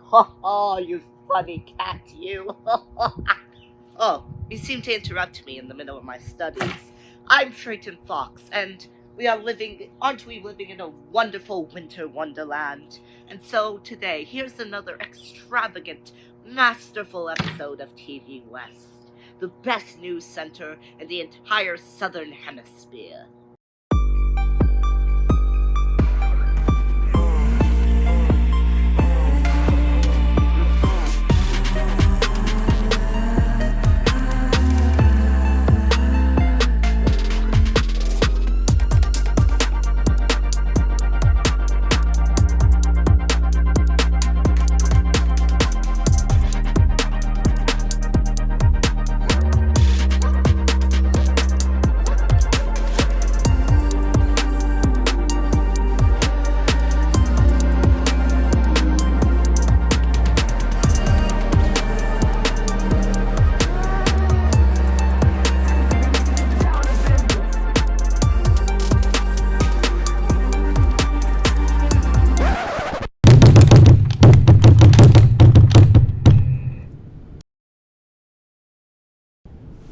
Oh, you funny cat, you. Oh, you seem to interrupt me in the middle of my studies. I'm Triton Fox, and aren't we living in a wonderful winter wonderland? And so today, here's another extravagant, masterful episode of TV West, the best news center in the entire southern hemisphere.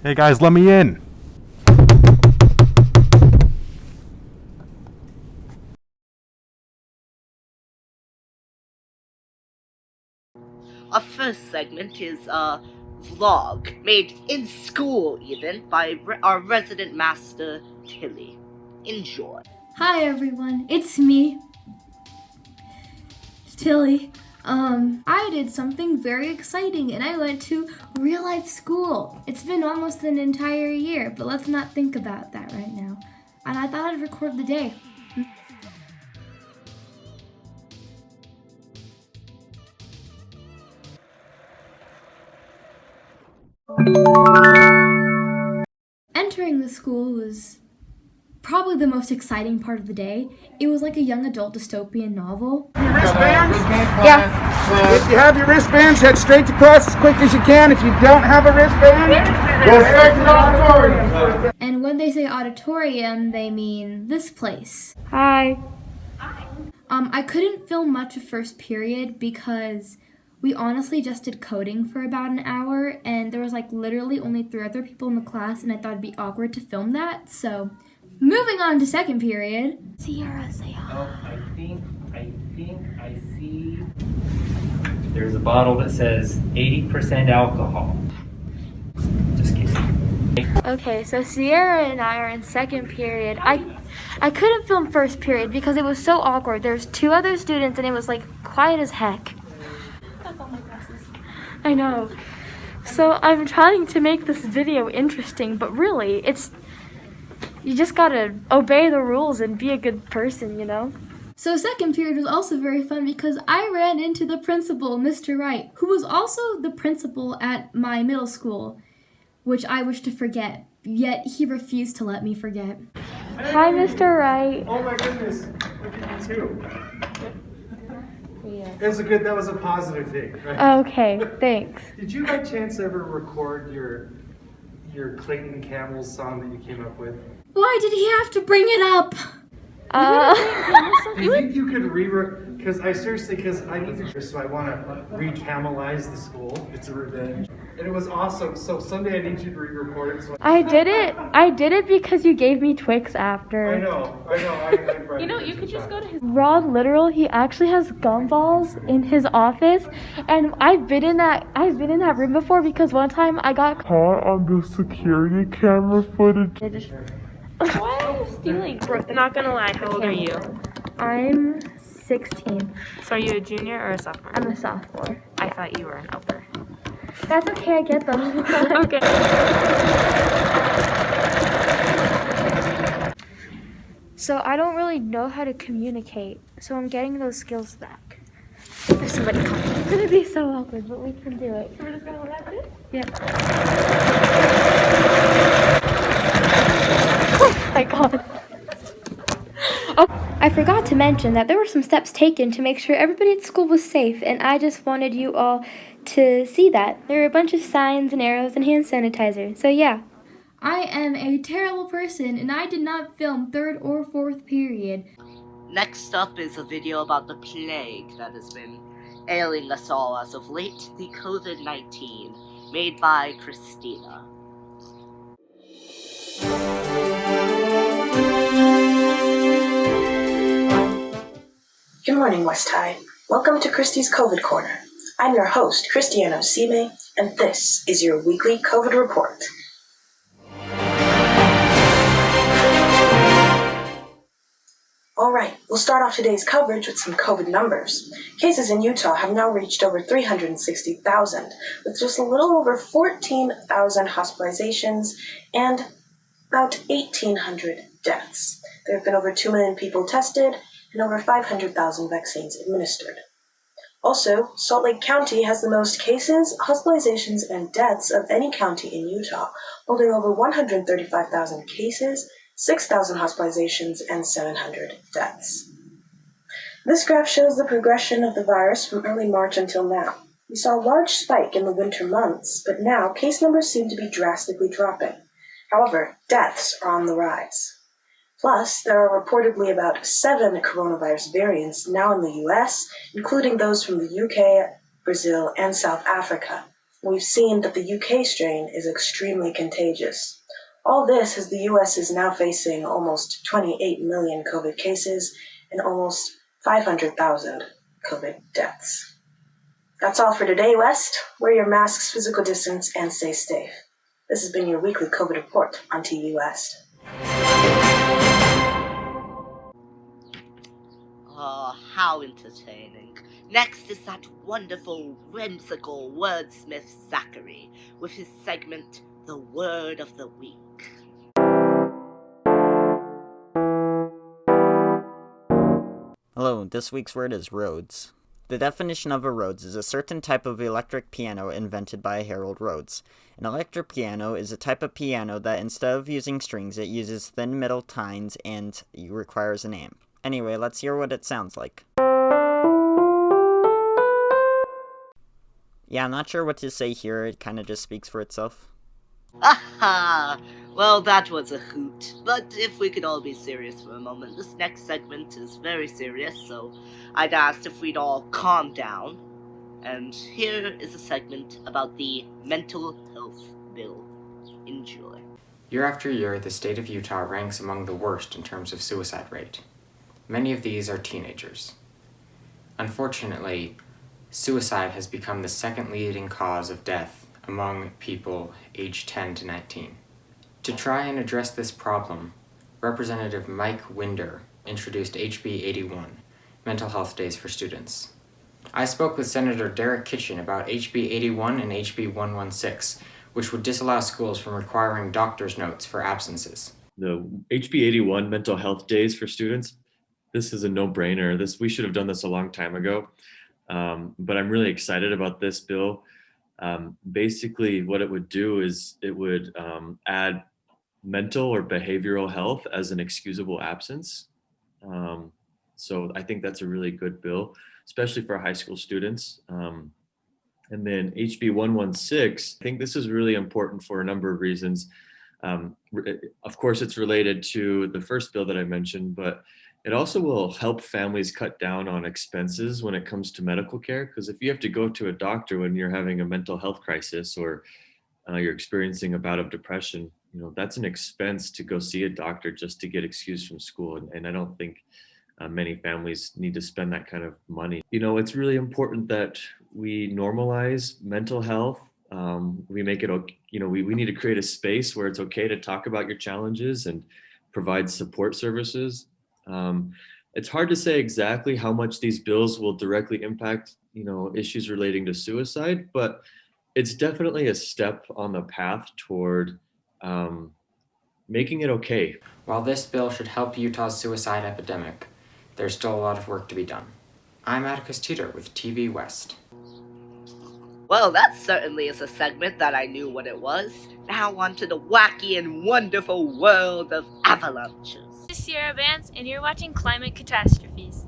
Hey guys, let me in. Our first segment is a vlog, made in school even, by our resident master, Tilly. Enjoy. Hi everyone, it's me, Tilly. I did something very exciting and I went to real life school. It's been almost an entire year, but let's not think about that right now. And I thought I'd record the day. Entering the school was probably the most exciting part of the day. It was like a young adult dystopian novel. Your wristbands? Yeah. If you have your wristbands, head straight to class as quick as you can. If you don't have a wristband, go straight to the auditorium. And when they say auditorium, they mean this place. Hi. I couldn't film much of first period because we honestly just did coding for about an hour and there was like literally only 3 other people in the class and I thought it'd be awkward to film that, so moving on to second period. Sierra, say hi. Oh, I think I see. There's a bottle that says 80% alcohol. Just kidding. Okay, so Sierra and I are in second period. I couldn't film first period because it was so awkward. There's 2 other students and it was like quiet as heck. I know. So I'm trying to make this video interesting, but really, you just gotta obey the rules and be a good person, you know? So second period was also very fun because I ran into the principal, Mr. Wright, who was also the principal at my middle school, which I wish to forget, yet he refused to let me forget. Hi, Mr. Wright. Oh my goodness, look at you too. Yeah. That was a positive thing, right? Okay, thanks. Did you by chance ever record your Clayton Campbell's song that you came up with? Why did he have to bring it up? Do you think you could because I need to, so I want to re-camelize the school. It's a revenge. And it was awesome. So someday I need you to re-record it. So I did it because you gave me Twix after. I know. You could just go to his raw literal. He actually has gumballs in his office, and I've been in that room before because one time I got caught on the security camera footage. Why are you stealing? Not gonna lie, how old are you? I'm 16. So are you a junior or a sophomore? I'm a sophomore. I thought you were an upper. That's okay, I get them. Okay. So I don't really know how to communicate, so I'm getting those skills back. There's somebody coming. It's gonna be so awkward, but we can do it. So we're just gonna let it? Yeah. Oh my god. Oh, I forgot to mention that there were some steps taken to make sure everybody at school was safe, and I just wanted you all to see that. There were a bunch of signs and arrows and hand sanitizer, so yeah. I am a terrible person and I did not film third or fourth period. Next up is a video about the plague that has been ailing us all as of late, the COVID-19, made by Christina. Good morning, West High. Welcome to Christie's COVID Corner. I'm your host, Cristiano Sime, and this is your weekly COVID report. All right, we'll start off today's coverage with some COVID numbers. Cases in Utah have now reached over 360,000, with just a little over 14,000 hospitalizations and about 1,800 deaths. There have been over 2 million people tested and over 500,000 vaccines administered. Also, Salt Lake County has the most cases, hospitalizations, and deaths of any county in Utah, holding over 135,000 cases, 6,000 hospitalizations, and 700 deaths. This graph shows the progression of the virus from early March until now. We saw a large spike in the winter months, but now case numbers seem to be drastically dropping. However, deaths are on the rise. Plus, there are reportedly about 7 coronavirus variants now in the US, including those from the UK, Brazil, and South Africa. We've seen that the UK strain is extremely contagious. All this as the US is now facing almost 28 million COVID cases and almost 500,000 COVID deaths. That's all for today, West. Wear your masks, physical distance, and stay safe. This has been your weekly COVID report on TV West. Oh, how entertaining. Next is that wonderful, whimsical wordsmith Zachary with his segment, The Word of the Week. Hello, this week's word is Rhodes. The definition of a Rhodes is a certain type of electric piano invented by Harold Rhodes. An electric piano is a type of piano that instead of using strings, it uses thin metal tines and requires an amp. Anyway, let's hear what it sounds like. Yeah, I'm not sure what to say here, it kind of just speaks for itself. Aha! Well, that was a hoot. But if we could all be serious for a moment, this next segment is very serious, so I'd asked if we'd all calm down. And here is a segment about the mental health bill. Enjoy. Year after year, the state of Utah ranks among the worst in terms of suicide rate. Many of these are teenagers. Unfortunately, suicide has become the second leading cause of death among people aged 10 to 19. To try and address this problem, Representative Mike Winder introduced HB 81, Mental Health Days for Students. I spoke with Senator Derek Kitchen about HB 81 and HB 116, which would disallow schools from requiring doctor's notes for absences. The HB 81 Mental Health Days for Students, this is a no-brainer. We should have done this a long time ago, but I'm really excited about this bill. Basically, what it would do is it would add mental or behavioral health as an excusable absence. So I think that's a really good bill, especially for high school students. And then HB 116, I think this is really important for a number of reasons. Of course, it's related to the first bill that I mentioned, but it also will help families cut down on expenses when it comes to medical care. Because if you have to go to a doctor when you're having a mental health crisis or you're experiencing a bout of depression, that's an expense to go see a doctor just to get excused from school. And I don't think many families need to spend that kind of money. It's really important that we normalize mental health. We make it, we need to create a space where it's okay to talk about your challenges and provide support services. It's hard to say exactly how much these bills will directly impact, issues relating to suicide, but it's definitely a step on the path toward making it okay. While this bill should help Utah's suicide epidemic, there's still a lot of work to be done. I'm Atticus Teeter with TV West. Well, that certainly is a segment that I knew what it was. Now on to the wacky and wonderful world of avalanches. This is Sierra Vance, and you're watching Climate Catastrophes.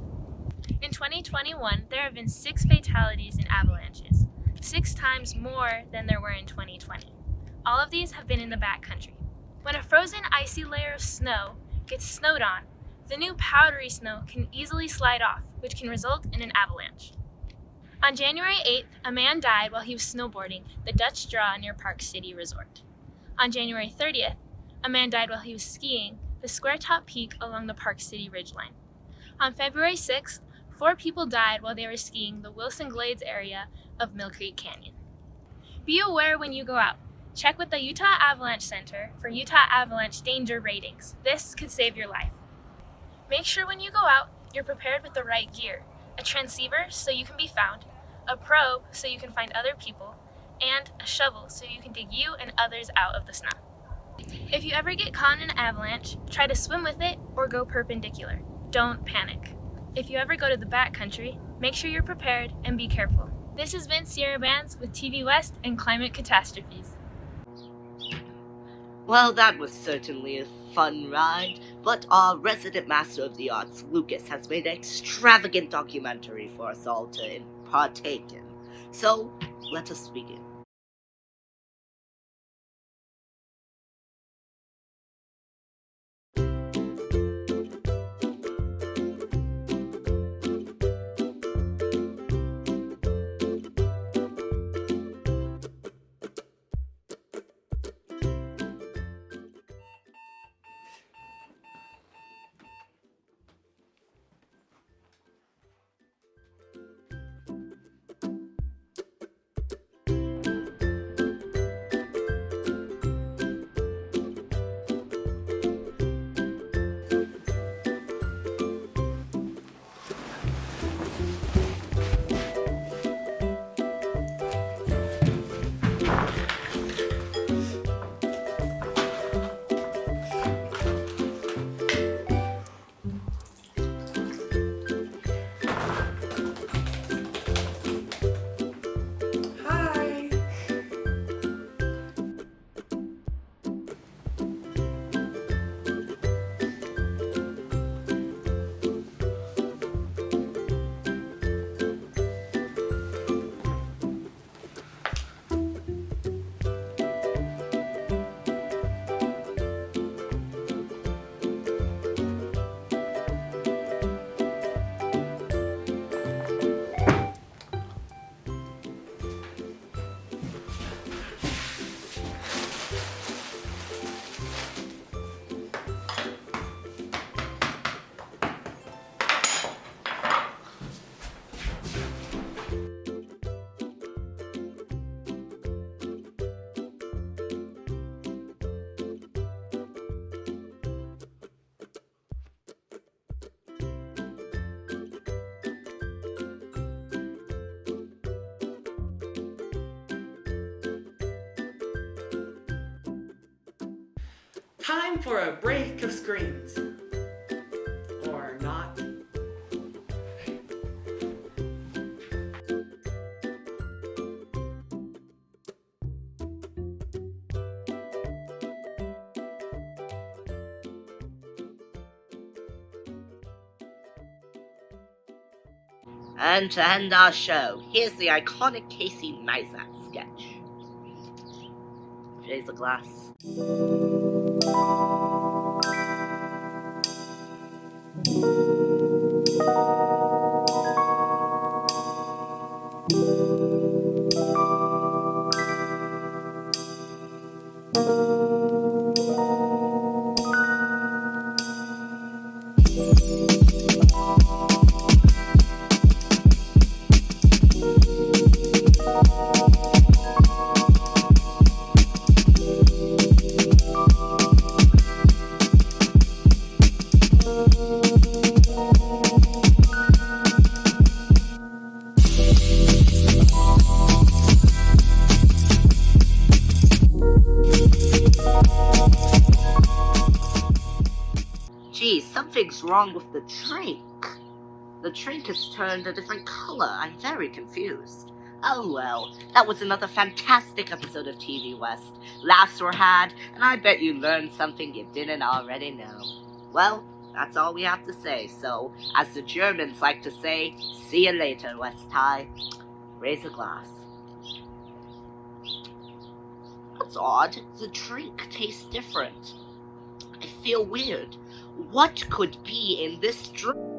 In 2021, there have been 6 fatalities in avalanches, 6 times more than there were in 2020. All of these have been in the backcountry. When a frozen icy layer of snow gets snowed on, the new powdery snow can easily slide off, which can result in an avalanche. On January 8th, a man died while he was snowboarding the Dutch Draw near Park City Resort. On January 30th, a man died while he was skiing the Square Top Peak along the Park City Ridgeline. On February 6th, 4 people died while they were skiing the Wilson Glades area of Mill Creek Canyon. Be aware when you go out. Check with the Utah Avalanche Center for Utah Avalanche danger ratings. This could save your life. Make sure when you go out, you're prepared with the right gear. A transceiver so you can be found, a probe so you can find other people, and a shovel so you can dig you and others out of the snow. If you ever get caught in an avalanche, try to swim with it or go perpendicular. Don't panic. If you ever go to the backcountry, make sure you're prepared and be careful. This has been Sierra Bands with TV West and Climate Catastrophes. Well, that was certainly a fun ride, but our resident master of the arts, Lucas, has made an extravagant documentary for us all to partake in. So, let us begin. Time for a break of screens. Or not. And to end our show, here's the iconic Casey Neistat sketch. Raise a glass. Geez, something's wrong with the drink. The drink has turned a different color. I'm very confused. Oh well, that was another fantastic episode of TV West. Laughs were had, and I bet you learned something you didn't already know. Well, that's all we have to say, so, as the Germans like to say, see you later, West High. Raise a glass. That's odd. The drink tastes different. I feel weird. What could be in this drink?